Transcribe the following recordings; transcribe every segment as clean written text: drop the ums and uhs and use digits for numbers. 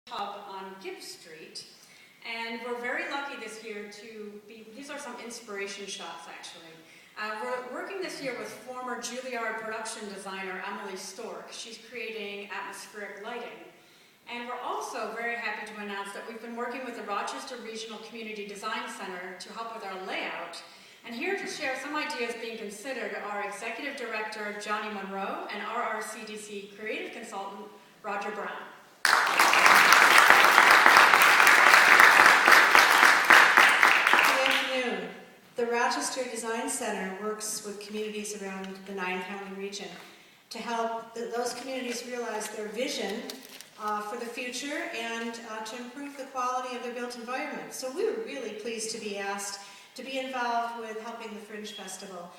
Hub on Gibbs Street, and we're very lucky this year to be, these are some inspiration shots actually. We're working this year with former Juilliard production designer Emily Stork. She's creating atmospheric lighting. And we're also very happy to announce that we've been working with the Rochester Regional Community Design Center to help with our layout. And here to share some ideas being considered are Executive Director Johnny Monroe and RRCDC Creative Consultant Roger Brown. The Rochester Design Center works with communities around the 9-county region to help those communities realize their vision for the future and to improve the quality of their built environment. So we were really pleased to be asked to be involved with helping the Fringe Festival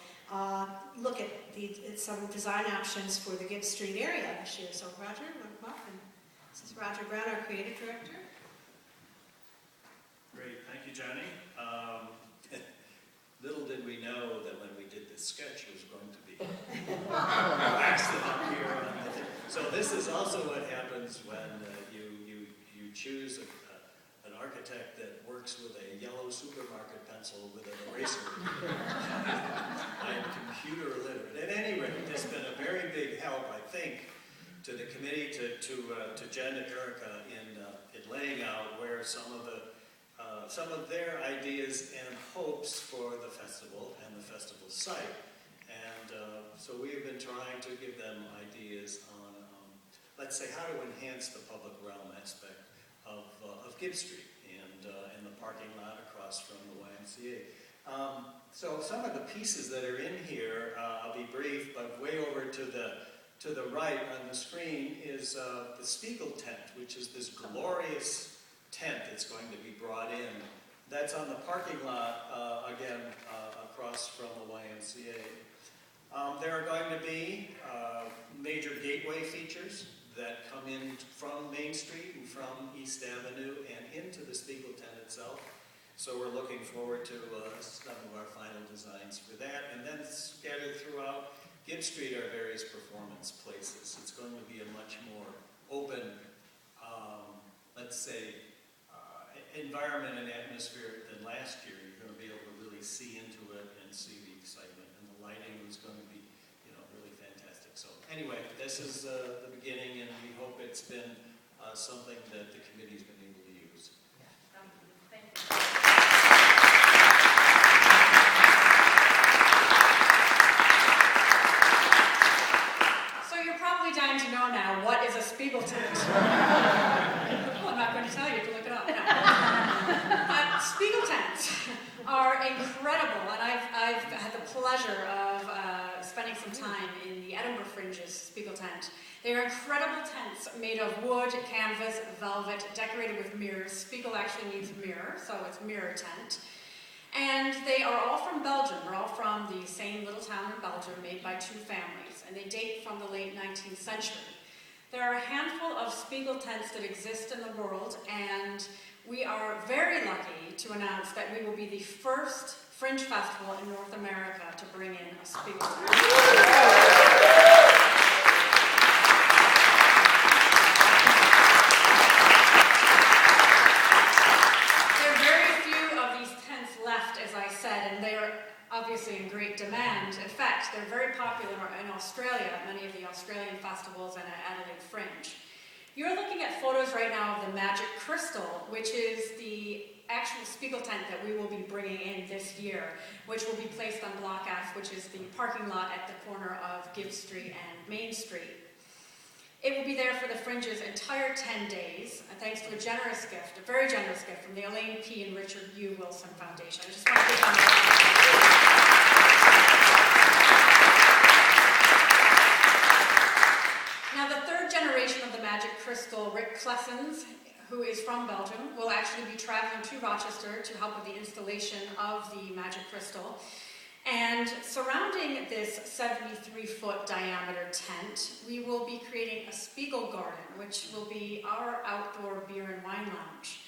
look at some design options for the Gibbs Street area this year. So Roger, welcome. This is Roger Brown, our Creative Director. Great, thank you, Johnny. Little did we know that when we did this sketch it was going to be accident up here on the thing. So this is also what happens when you choose an architect that works with a yellow supermarket pencil with an eraser. I am computer illiterate. At any rate, it's been a very big help, I think, to the committee, to Jen and Erica in laying out where some of their ideas and hopes for the festival and the festival site. And so we have been trying to give them ideas on, let's say, how to enhance the public realm aspect of Gibbs Street and the parking lot across from the YMCA. So some of the pieces that are in here, I'll be brief, but way over to the right on the screen is the Spiegeltent, which is this glorious tent that's going to be brought in. That's on the parking lot, again, across from the YMCA. There are going to be major gateway features that come in from Main Street and from East Avenue and into the Spiegeltent itself. So we're looking forward to some of our final designs for that. And then scattered throughout Gibbs Street are various performance places. It's going to be a much more open, let's say, environment and atmosphere than last year. You're going to be able to really see into it and see the excitement, and the lighting is going to be, really fantastic. So anyway, this is the beginning, and we hope it's been something that the committee's been able to use. Yeah, thank you. So you're probably dying to know now, what is a Spiegeltent? Well, I'm not going to tell you to look it up. Spiegeltents are incredible, and I've had the pleasure of spending some time in the Edinburgh Fringe's Spiegeltent. They are incredible tents made of wood, canvas, velvet, decorated with mirrors. Spiegel actually means mirror, so it's mirror tent. And they are all from Belgium. They're all from the same little town in Belgium, made by two families, and they date from the late 19th century. There are a handful of Spiegeltents that exist in the world, and we are very lucky to announce that we will be the first Fringe Festival in North America to bring in a Spiegeltent. There are very few of these tents left, as I said, and they are obviously in great demand. In fact, they're very popular in Australia, at many of the Australian festivals and at Adelaide Fringe. You're looking at photos right now of the Magic Crystal, which is the actual Spiegeltent that we will be bringing in this year, which will be placed on Block F, which is the parking lot at the corner of Gibbs Street and Main Street. It will be there for the Fringe's entire 10 days, thanks to a generous gift, a very generous gift from the Elaine P. and Richard U. Wilson Foundation. I just want to give them Now, the third generation of the Magic Crystal, Rick Klessens, who is from Belgium, will actually be traveling to Rochester to help with the installation of the Magic Crystal. And surrounding this 73-foot diameter tent, we will be creating a Spiegel Garden, which will be our outdoor beer and wine lounge.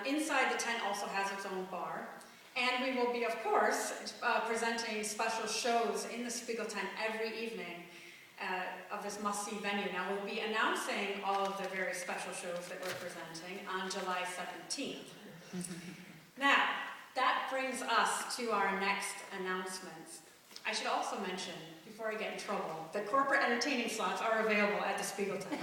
Inside the tent also has its own bar. And we will be, of course, presenting special shows in the Spiegeltent every evening of the this must-see venue. Now, we'll be announcing all of the very special shows that we're presenting on July 17th. Now, that brings us to our next announcements. I should also mention, before I get in trouble, that corporate entertaining slots are available at the Spiegeltent.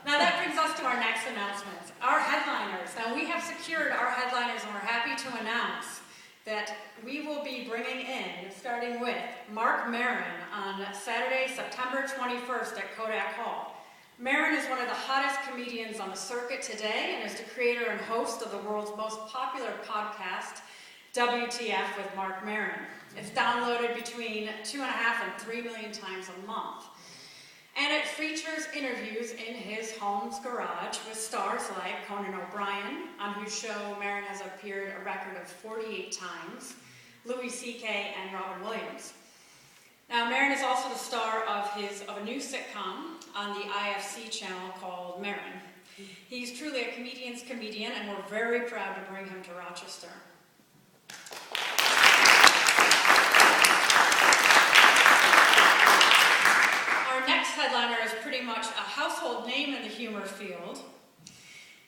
Now that brings us to our next announcements. Our headliners. Now we have secured our headliners and we're happy to announce that we will be bringing in, starting with Marc Maron on Saturday, September 21st at Kodak Hall. Maron is one of the hottest comedians on the circuit today and is the creator and host of the world's most popular podcast, WTF with Marc Maron. It's downloaded between 2.5 and 3 million times a month. And it features interviews in his home's garage with stars like Conan O'Brien, on whose show Maron has appeared a record of 48 times, Louis C.K. and Robin Williams. Now, Maron is also the star of a new sitcom on the IFC channel called Maron. He's truly a comedian's comedian, and we're very proud to bring him to Rochester. Our next headliner is pretty much a household name in the humor field.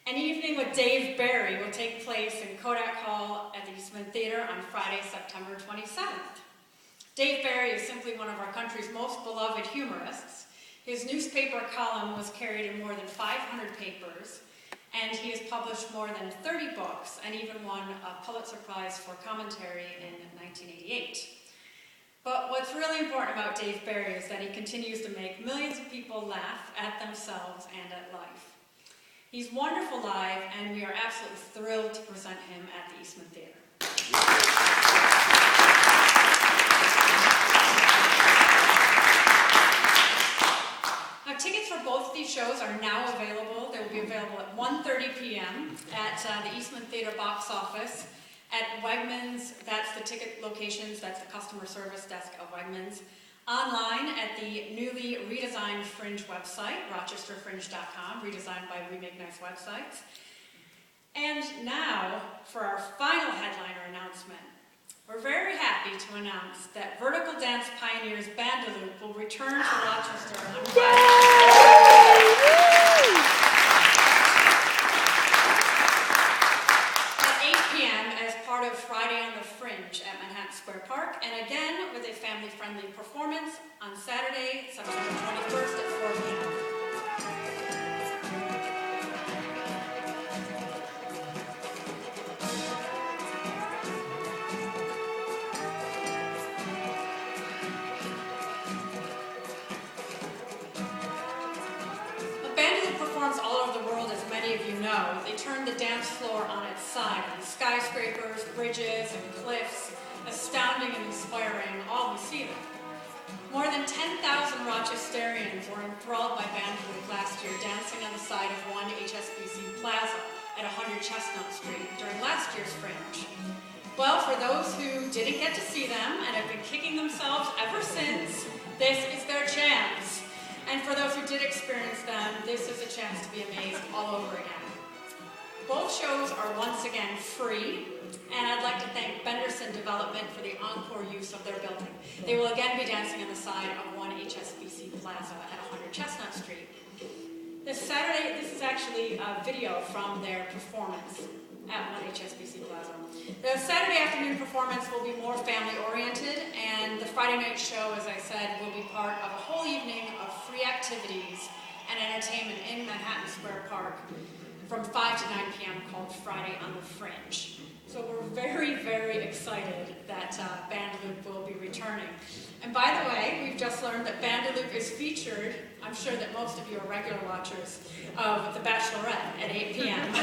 An evening with Dave Barry will take place in Kodak Hall at the Eastman Theater on Friday, September 27th. Dave Barry is simply one of our country's most beloved humorists. His newspaper column was carried in more than 500 papers, and he has published more than 30 books and even won a Pulitzer Prize for commentary in 1988. But what's really important about Dave Barry is that he continues to make millions of people laugh at themselves and at life. He's wonderful live, and we are absolutely thrilled to present him at the Eastman Theater. Now, tickets for both of these shows are now available. They will be available at 1:30 p.m. at the Eastman Theater box office. At Wegmans, that's the ticket locations, that's the customer service desk of Wegmans. Online at the newly redesigned Fringe website, rochesterfringe.com, redesigned by We Make Nice Websites. And now, for our final headliner announcement. We're very happy to announce that vertical dance pioneers Bandaloop will return to Rochester on Friday. Of Friday on the Fringe at Manhattan Square Park, and again with a family-friendly performance on Saturday, September 21st at 4 p.m. Bandaloop performs all over the world, as many of you know. They turn the dance floor on its side. Skyscrapers, bridges, and cliffs, astounding and inspiring, all who see them. More than 10,000 Rochesterians were enthralled by Bandaloop last year, dancing on the side of one HSBC Plaza at 100 Chestnut Street during last year's Fringe. Well, for those who didn't get to see them and have been kicking themselves ever since, this is their chance. And for those who did experience them, this is a chance to be amazed all over again. Both shows are once again free, and I'd like to thank Benderson Development for the encore use of their building. They will again be dancing on the side of one HSBC Plaza at 100 Chestnut Street. This Saturday, this is actually a video from their performance at one HSBC Plaza. The Saturday afternoon performance will be more family-oriented, and the Friday night show, as I said, will be part of a whole evening of free activities and entertainment in Manhattan Square Park from 5 to 9 p.m. called Friday on the Fringe. So we're very, very excited that Bandaloop will be returning. And by the way, we've just learned that Bandaloop is featured, I'm sure that most of you are regular watchers, of The Bachelorette at 8 p.m.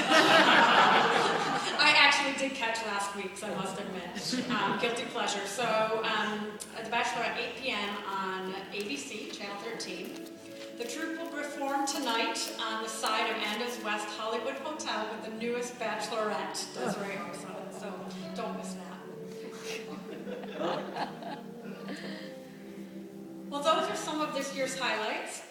I actually did catch last week's, I must admit. Guilty pleasure. So The Bachelorette, 8 p.m. on ABC, Channel 13. The troupe will perform tonight on the side of Anda's West Hollywood Hotel with the newest Bachelorette, Desiree Arson. So don't miss that. Well, those are some of this year's highlights.